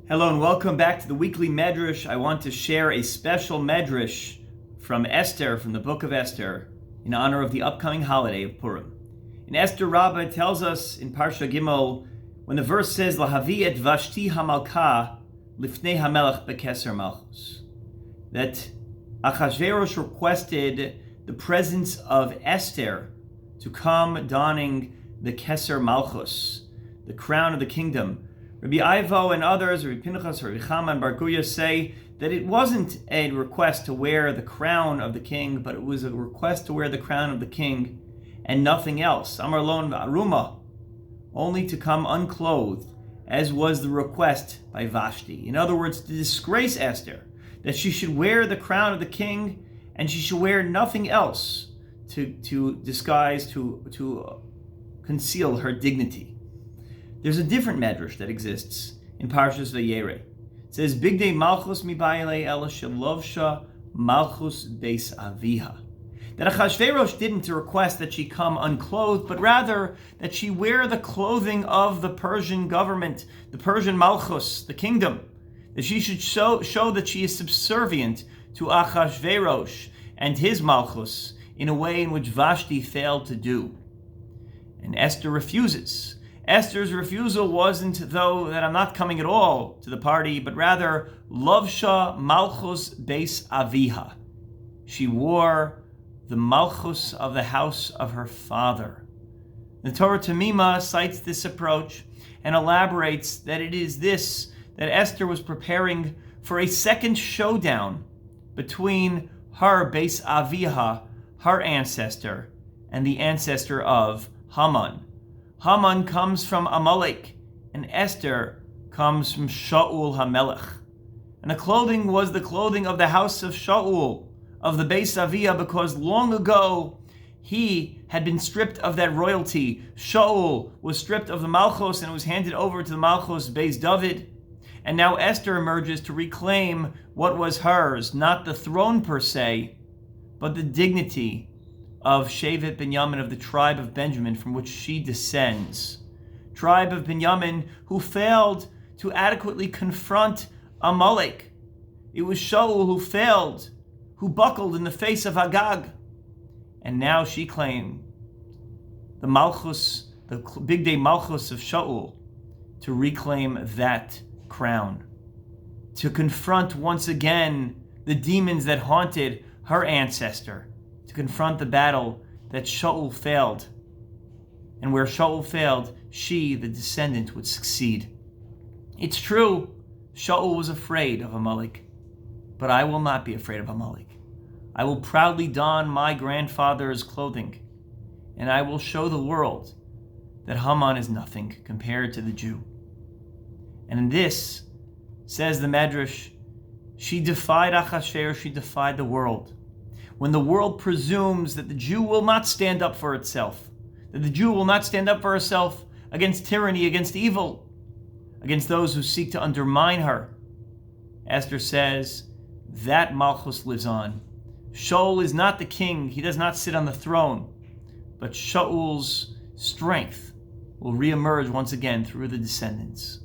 Hello and welcome back to the weekly Midrash. I want to share a special Midrash from Esther, from the book of Esther, in honor of the upcoming holiday of Purim. In Esther Rabbah, it tells us in Parsha Gimel, when the verse says, Lahavi et Vashti hamalka lifnei hamelech bekeser malchus, that Achashverosh requested the presence of Esther to come donning the keser malchus, the crown of the kingdom. Rabbi Ivo and others, Rabbi Pinchas, Rabbi Chama, and Bar Guya say that it wasn't a request to wear the crown of the king, but it was a request to wear the crown of the king and nothing else. Amar lon v'aruma, only to come unclothed, as was the request by Vashti. In other words, to disgrace Esther, that she should wear the crown of the king and she should wear nothing else to disguise, to conceal her dignity. There's a different medrash that exists in Parshas Vayere. It says, Bigdei Malchus mibayele ela shelovsha Malchus beis aviha. That Achashverosh didn't request that she come unclothed, but rather that she wear the clothing of the Persian government, the Persian Malchus, the kingdom. That she should show that she is subservient to Achashverosh and his Malchus in a way in which Vashti failed to do. And Esther refuses. Esther's refusal wasn't, though, that I'm not coming at all to the party, but rather, Lovsha Malchus Beis Aviha. She wore the Malchus of the house of her father. The Torah Tamima cites this approach and elaborates that it is this, that Esther was preparing for a second showdown between her Beis Aviha, her ancestor, and the ancestor of Haman. Haman comes from Amalek, and Esther comes from Shaul HaMelech. And the clothing was the clothing of the house of Shaul, of the Beis Aviha, because long ago he had been stripped of that royalty. Shaul was stripped of the Malchus and was handed over to the Malchus Beis David. And now Esther emerges to reclaim what was hers, not the throne per se, but the dignity of Shevet Binyamin, of the tribe of Benjamin, from which she descends. Tribe of Binyamin, who failed to adequately confront Amalek. It was Shaul who failed, who buckled in the face of Agag. And now she claimed the Malchus, the Bigdei Malchus of Shaul, to reclaim that crown, to confront once again the demons that haunted her ancestor, to confront the battle that Shaul failed. And where Shaul failed, she, the descendant, would succeed. It's true, Shaul was afraid of Amalek, but I will not be afraid of Amalek. I will proudly don my grandfather's clothing, and I will show the world that Haman is nothing compared to the Jew. And in this, says the Midrash, she defied Achashverosh, she defied the world. When the world presumes that the Jew will not stand up for itself, that the Jew will not stand up for herself against tyranny, against evil, against those who seek to undermine her, Esther says, that Malchus lives on. Shaul is not the king, he does not sit on the throne, but Shaul's strength will reemerge once again through the descendants.